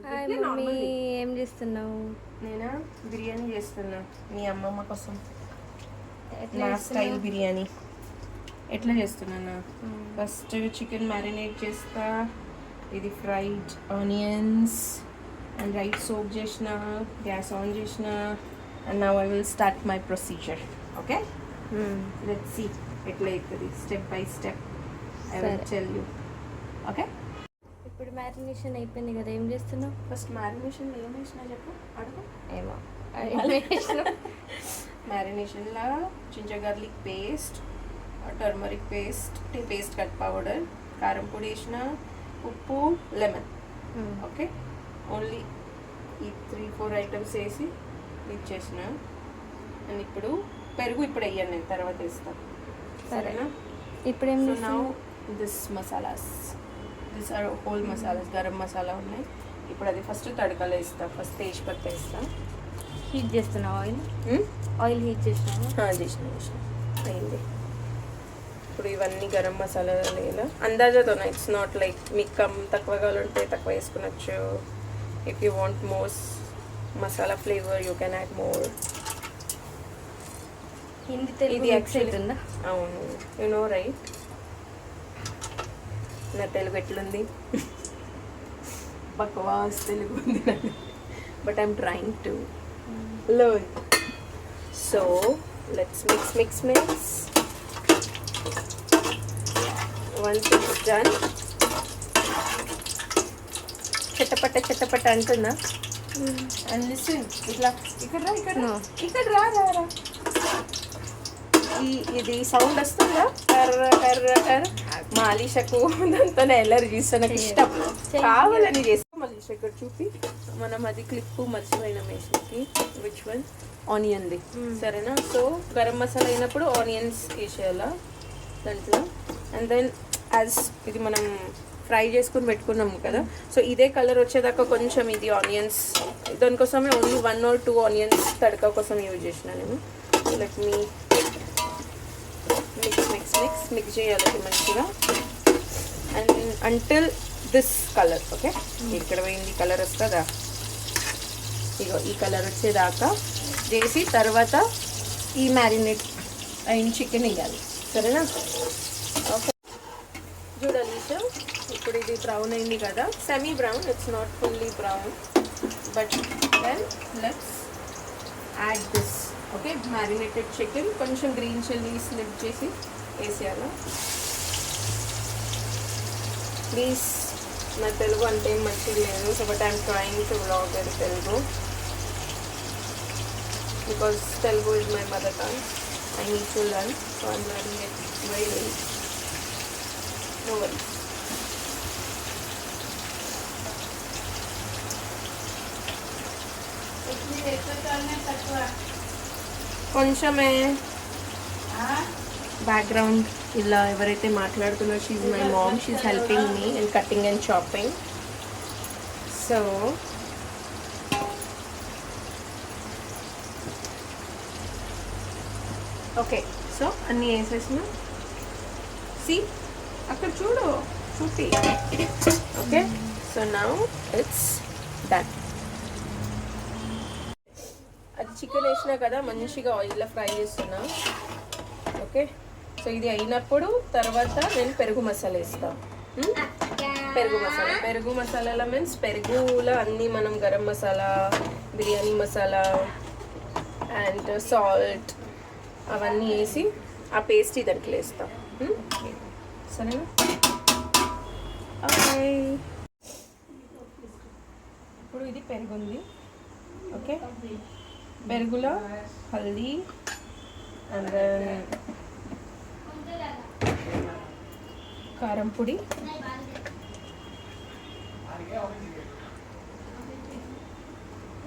Hi mummy, ఏం చేస్తున్నావు? నేనా బిర్యానీ చేస్తున్నా మీ అమ్మమ్మ కోసం. నా స్టైల్ బిర్యానీ ఎట్లా చేస్తున్నాను? ఫస్ట్ చికెన్ మ్యారినేట్ చేస్తా. ఇది fried onions and rice soak చేసిన, గ్యాస్ ఆన్ చేసిన. And now I will start my procedure. Okay, let's see ఎట్లా అవుతుంది step by step. I will tell you. Okay, ఇప్పుడు మ్యారినేషన్ అయిపోయింది కదా, ఏం చేస్తున్నావు? ఫస్ట్ మ్యారినేషన్ ఏం వేసినా చెప్పు, అడుగు. ఏమో మ్యారినేషన్లో ginger garlic paste, turmeric paste, tea paste, cut powder, కారం పొడి వేసిన, ఉప్పు, లెమన్. ఓకే, ఓన్లీ ఈ 3-4 ఐటమ్స్ వేసి మిక్స్ చేసిన. అండ్ ఇప్పుడు పెరుగు ఇప్పుడు వేయను, నేను తర్వాత వేస్తాను. సరేనా? ఇప్పుడు ఏం now this masalas, this are whole masalas. Garam masala ఉన్నాయి. ఇప్పుడు అది ఫస్ట్ తడకలు వేస్తా. ఫస్ట్ తేజ్పత్త వేస్తా. హీట్ చేస్తున్నావు ఆయిల్ హీట్ చేసినావా? చేసిన అయింది. ఇప్పుడు ఇవన్నీ గరం మసాలా లేదా అందాజాతోనా, ఇట్స్ నాట్ లైక్ మీకు తక్కువ కావాలంటే తక్కువ వేసుకునొచ్చు. If you want more masala flavour you can add more. ఇది యాక్చువల్లీ అవును, యు నో రైట్. నా తెలుగు ఎట్లుంది? బక్వాస్ తెలుగు ఉంది, but I'm trying to learn. So let's mix. Once it's done, చెట్టపట్ట అంటున్నా. అండ్ లిసన్, ఇక్కడ రా. ఇది సౌండ్ వస్తుందా? కర్ర. మా అలీషకు దాంతోనే ఎలర్జీస్, నాకు ఇష్టం, కావాలని చేస్తాం. అలీష ఇక్కడ చూపి, మనం అది క్లిప్ మర్చిపోయిన మేషన్కి. Which one? ఆనియన్ది. సరేనా? సో గరం మసాలా అయినప్పుడు ఆనియన్స్ వేసేయాలా దాంట్లో. అండ్ దెన్ యాజ్ ఇది మనం ఫ్రై చేసుకుని పెట్టుకున్నాము కదా, సో ఇదే కలర్ వచ్చేదాకా కొంచెం ఇది ఆనియన్స్, దానికోసమే ఓన్లీ 1 or 2 ఆనియన్స్ తడక కోసం యూజ్ చేసిన నేను. లెట్ మీ మిక్స్ చేయాలి మంచిగా. And until this colour. Okay, ఇక్కడ పోయింది కలర్ వస్తుందా? ఇగో ఈ కలర్ వచ్చేదాకా చేసి తర్వాత ఈ మ్యారినేట్ అయిన చికెన్ వేయాలి. సరేనా? ఓకే, చూడాలి. సో ఇప్పుడు ఇది బ్రౌన్ అయింది కదా, semi brown, it's not fully brown, but then let's add this. Okay, marinated chicken. కొంచెం గ్రీన్ చిల్లీ స్లిప్ చేసి వేసేయాలి. ప్లీజ్, నా తెలుగు అంటే ఏం మంచిగా లేదు, so but I'm trying to vlog in Telugu because Telugu is my mother tongue. I need to learn, so I'm learning it very very. No worry. కొంచెమే background ఇలా ఎవరైతే మాట్లాడుతున్నారో, she's my mom, she's helping me in cutting and chopping. So okay, so అన్నీ వేసేసిన. C అక్కడ చూపి. Okay, so now it's done. అది chicken వేసినా కదా, మంచిగా ఆయిల్లో ఫ్రై చేస్తున్నా. ఓకే, సో ఇది అయినప్పుడు తర్వాత నేను పెరుగు మసాలా వేస్తాను. పెరుగు మసాలాలో మీన్స్ పెరుగులో అన్నీ మనం గరం మసాలా, బిర్యానీ మసాలా అండ్ సాల్ట్ అవన్నీ వేసి ఆ పేస్ట్ దాంట్లో వేస్తాం. సరేనా? ఓకే, ఇప్పుడు ఇది పెరుగు ఉంది. ఓకే, పెరుగులో హల్దీ అండ్ దెన్ కారం పొడి,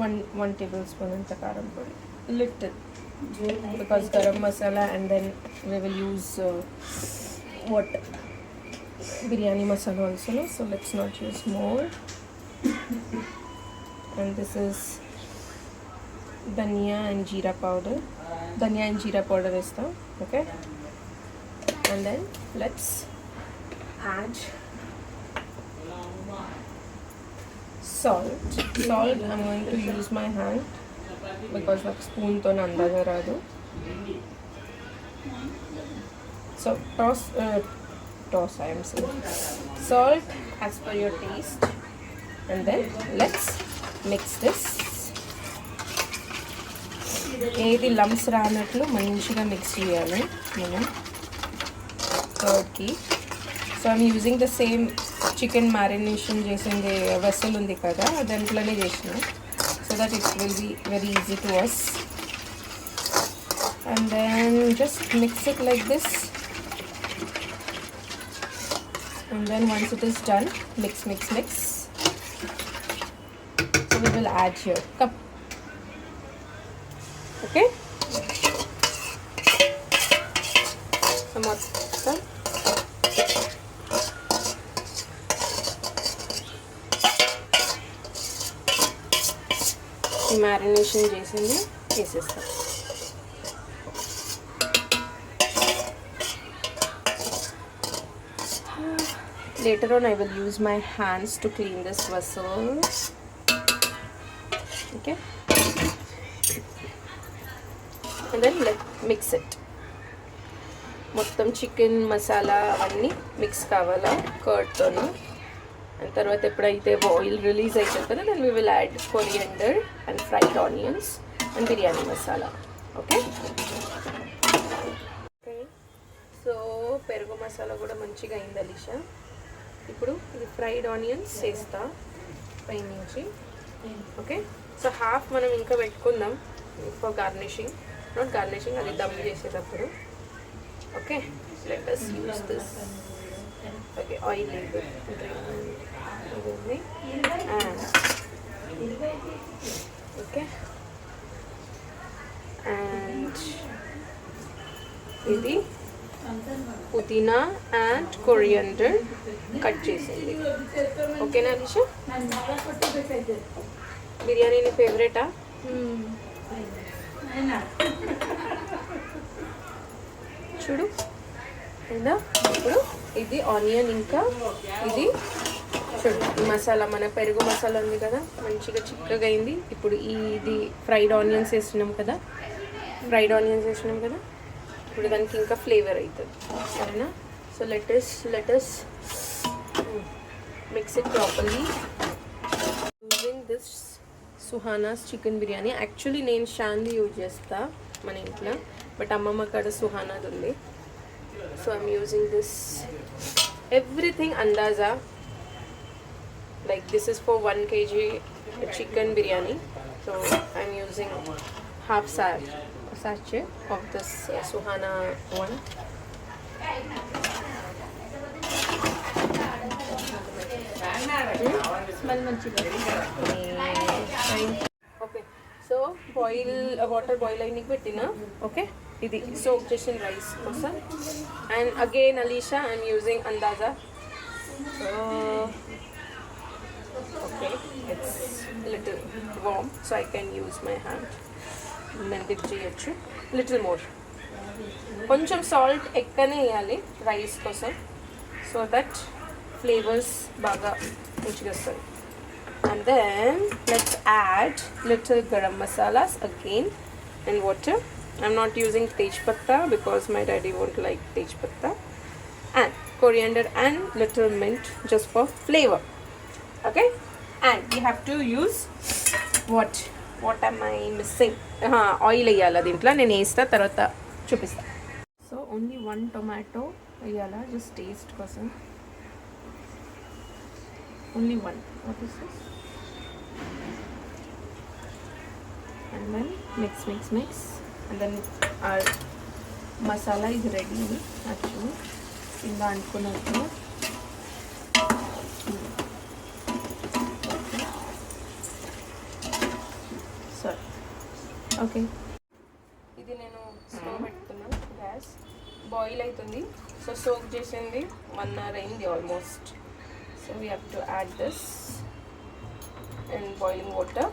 one tablespoon అంత కారం పొడి, little because garam masala, and then we will use what biryani masala also, no? So let's not use more. And this is dhania and jeera powder వేస్తాం. Okay, and then let's add salt. Salt, I'm going to use my hand because నాకు స్పూన్తో అందాజా రాదు. So toss I am saying. Salt as per your taste. And then let's mix this. ఏది lumps రానట్లు మంచిగా mix చేయాలి మనం కర్డ్కి. So I'm using the same chicken marination చేసింది వెసల్ ఉంది కదా, దాంట్లోనే చేసిన, so that it will be very easy to us. And then just mix it like this. And then once it is done, mix. So we will add here. Come. Okay. Some more. ఈ marination చేసింది వేసేస్తాం. Later on I will use my hands to clean this vessel. Okay. And then mix it. మొత్తం chicken masala అవన్నీ mix కావాలా కర్డ్తోను. And తర్వాత ఎప్పుడైతే oil release అవుతుంది కదా, then we will add coriander and fried onions and biryani masala. Okay. So పెరుగు మసాలా కూడా మంచిగా అయింది అలీషా. ఇప్పుడు ఇది ఫ్రైడ్ ఆనియన్స్ వేస్తా పైనుంచి. ఓకే. సో హాఫ్ మనం ఇంకా పెట్టుకుందాం ఫర్ గార్నిషింగ్, నాట్ గార్నిషింగ్, అది దమ్ చేసేటప్పుడు. Okay. Let us use this. Okay. Oil లేదు, ఓకే. అండ్ ఇది పుదీనా అండ్ కొరియండర్ కట్ చేసింది. ఓకేనా అలీషా? బిర్యానీ నీ ఫేవరెటా? చూడు ఏదా. ఇప్పుడు ఇది ఆనియన్, ఇంకా ఇది చూడు ఈ మసాలా, మన పెరుగు మసాలా ఉంది కదా, మంచిగా చిక్కగా అయింది. ఇప్పుడు ఇది ఫ్రైడ్ ఆనియన్స్ వేసినాం కదా, ఇప్పుడు దానికి ఇంకా ఫ్లేవర్ అవుతుంది. సరేనా? So let us mix it properly using this Suhana's chicken biryani. Actually నేను షాన్ది యూజ్ చేస్తా మన ఇంట్లో, బట్ అమ్మమ్మ కాడ సుహానాది ఉంది. So I'm using this everything అందాజా. Like this is for 1 kg chicken biryani. So I'm using half sachet of this Suhana one. Smell manchiga. Okay. So water boil ayini pettina. Okay. Idi soak chesin rice kosa. And again Alisha, I'm using andaza. Okay. It's a little warm, so I can use my hand. Dip చేయొచ్చు. Little more, కొంచెం salt ఎక్కువనే వేయాలి rice కోసం, so that flavours బాగా మంచిగా వస్తాయి. And then let's add little garam masalas again and water. I'm not using tej patta because my daddy won't like tej patta. And coriander and little mint just for flavour. Okay. And you have to use what am I missing? Oil వేయాలి దీంట్లో, నేను వేస్తా తర్వాత చూపిస్తా. So only 1 tomato వేయాలా just taste కోసం. Only 1. What is this? And then mix and then are masala is ready. Actually కింద అనుకున్నట్టు. ఓకే. ఇది నేను స్టవ్ పెట్టుకున్నాను, గ్యాస్ బాయిల్ అవుతుంది. సో సోక్ చేసింది 1 hour అయింది almost. So we have to add this and boiling water.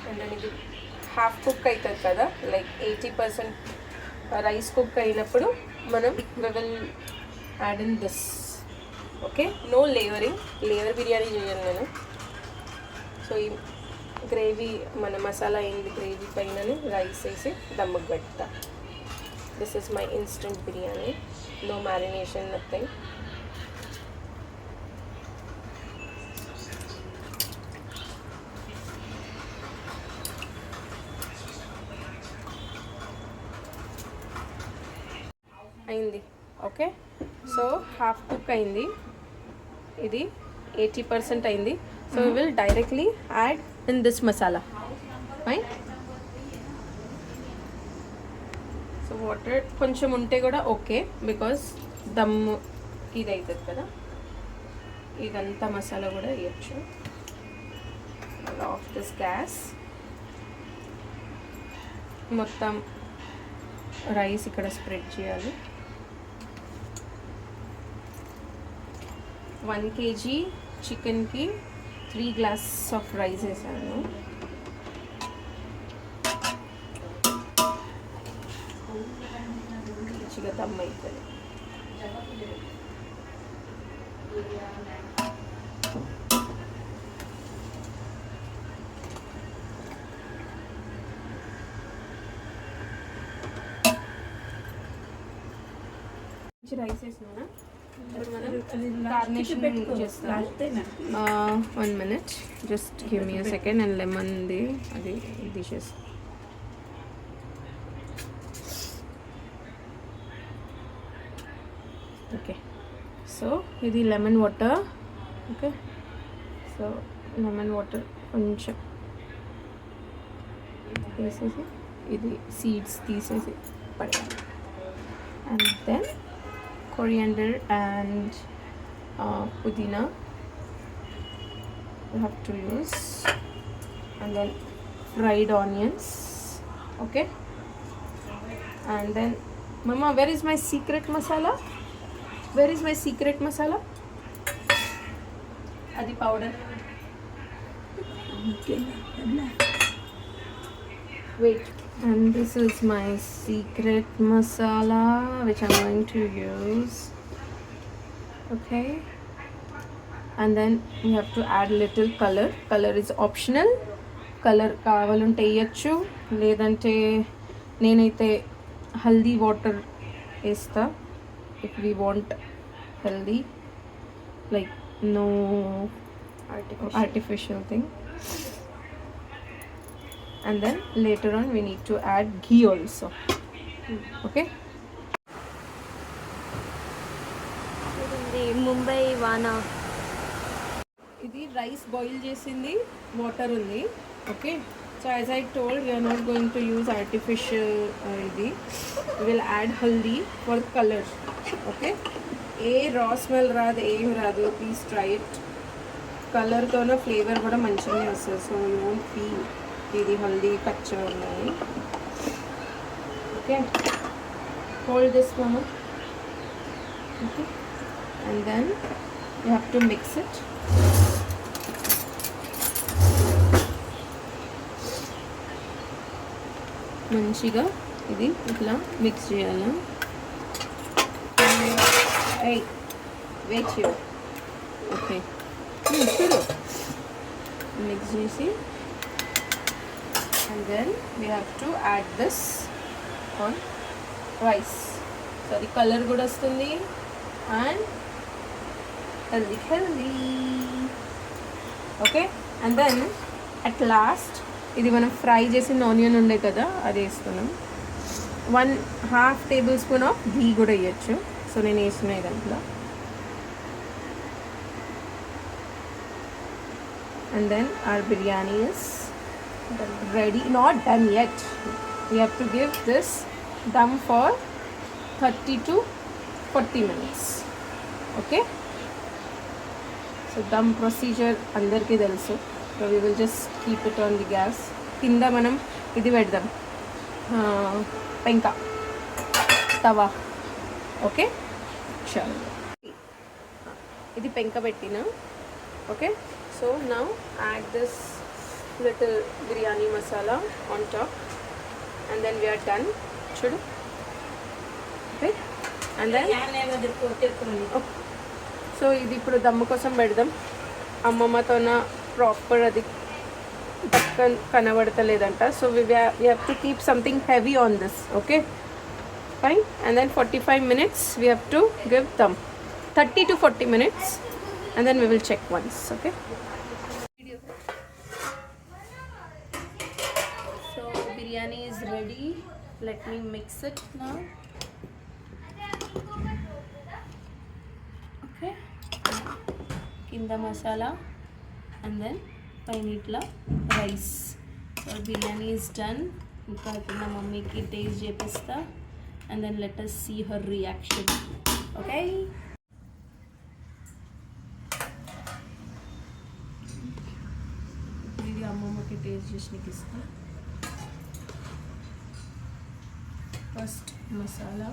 And then ఇది half cook అవుతుంది కదా, లైక్ 80% రైస్ కుక్ అయినప్పుడు మనం we will add in this okay, no layering, layer biryani చేయను నేను. సో ఈ గ్రేవీ మన మసాలా అయింది గ్రేవీ పైననే రైస్ వేసి దమ్ముకు పెడతా. This is my instant biryani, no marination, nothing. అయింది. ఓకే, సో హాఫ్ కుక్ అయింది, ఇది 80% అయింది. So we will directly add in this masala, right? So water కొంచెం ఉంటే కూడా ఓకే, బికాస్ దమ్ ఇది అవుతుంది కదా, ఇదంతా మసాలా కూడా వేయచ్చు. ఆఫ్ దిస్ గ్యాస్, మొత్తం రైస్ ఇక్కడ స్ప్రెడ్ చేయాలి. 1 kg చికెన్కి 3 glasses ఆఫ్ రైస్ వేసాను. మంచిగా దమ్ అవుతుంది. రైస్ వేసినా garnish చేస్తాం. 1 minute, just give me a second. And lemon the అది dishes. ఓకే, సో ఇది lemon water. Okay, so lemon water కొంచెం వేసేసి ఇది సీడ్స్ తీసేసి పడేయాలి. And then coriander and pudina you have to use, and then fried onions. Okay, and then mama, where is my secret masala? Where is my secret masala? adi powder. Wait, and this is my secret masala which I'm going to use. Okay, and then you have to add little color. Color is optional. Color కావాలంటే వేయచ్చు, లేదంటే నేనైతే haldi water వేస్తా. if we want healthy, like no artificial thing. And then later on we need to add ghee also. Okay, ఇది ముంబై వానా. ఇది rice boil చేసింది, water ఉంది. Okay, so as I told we are not going to use artificial ఇది. we will add haldi for color. Okay, ఏ raw smell రాదు, ఏం రాదు. Please try it. కలర్తోన ఫ్లేవర్ కూడా మంచిగానే వస్తుంది. సో యూ వోంట్ ఫీల్ ఇది హల్దీ కచ్చా ఉన్నాయి. ఓకే, హోల్డ్ దిస్ మama. Okay, and then you have to mix it. మంచిగా ఇది ఇట్లా మిక్స్ చేయాలి. Hey, wait here. Okay, చూడు మిక్స్ చేసి, and then we have to add this on rice. So అది కలర్ కూడా వస్తుంది and healthy. Okay, and then at last ఇది మనం ఫ్రై చేసిన ఆనియన్ ఉండే కదా, అది వేస్తున్నాం. 1/2 tablespoon ఆఫ్ ఘీ కూడా వేయచ్చు. సో నేను వేస్తున్నాయి దాంట్లో. And then our biryani is ready. Not done yet. We have to give this dum for 30 to 40 minutes. Okay, so dum procedure andarki telusu. So we will just keep it on the gas. Kinda manam idi peddam, penka tava. Okay, sure. Idi penka pettina. Okay, so now add this little biryani masala on top, and then we are done. Chudu. Okay, and then so ఇది ఇప్పుడు దమ్ము కోసం పెడదాం. అమ్మమ్మతోన proper అది కనబడతలేదంట. So we have to keep something heavy on this. Okay, fine. And then 45 minutes we have to give dum. 30 to 40 minutes, and then we will check once. Okay. So biryani is ready. Let me mix it now. Okay. Kinda masala, and then పైన ఇట్లా rice. So biryani is done. ఇంకా ఇప్పుడు నా మమ్మీకి taste చేపిస్తా, and then let us see her reaction. Okay, ఇది అమ్మమ్మకి taste చేసి నీకు ఇస్తా. ఫస్ట్ మసాలా,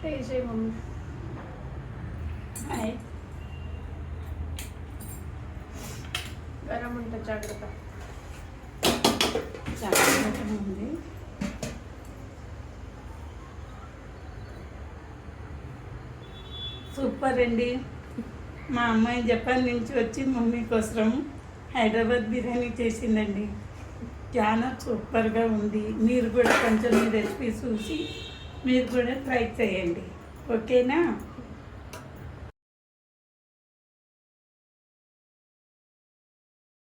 టేస్ట్ చేయి మమ్మీ. గరం ఉంటే జాగ్రత్త. ఉంది. సూపర్ అండి. మా అమ్మాయి జపాన్ నుంచి వచ్చి మమ్మీ కోసం హైదరాబాద్ బిర్యానీ చేసిందండి. చాలా సూపర్గా ఉంది. మీరు కూడా కొంచెం ఈ రెసిపీ చూసి మీరు కూడా ట్రై చేయండి. ఓకేనా?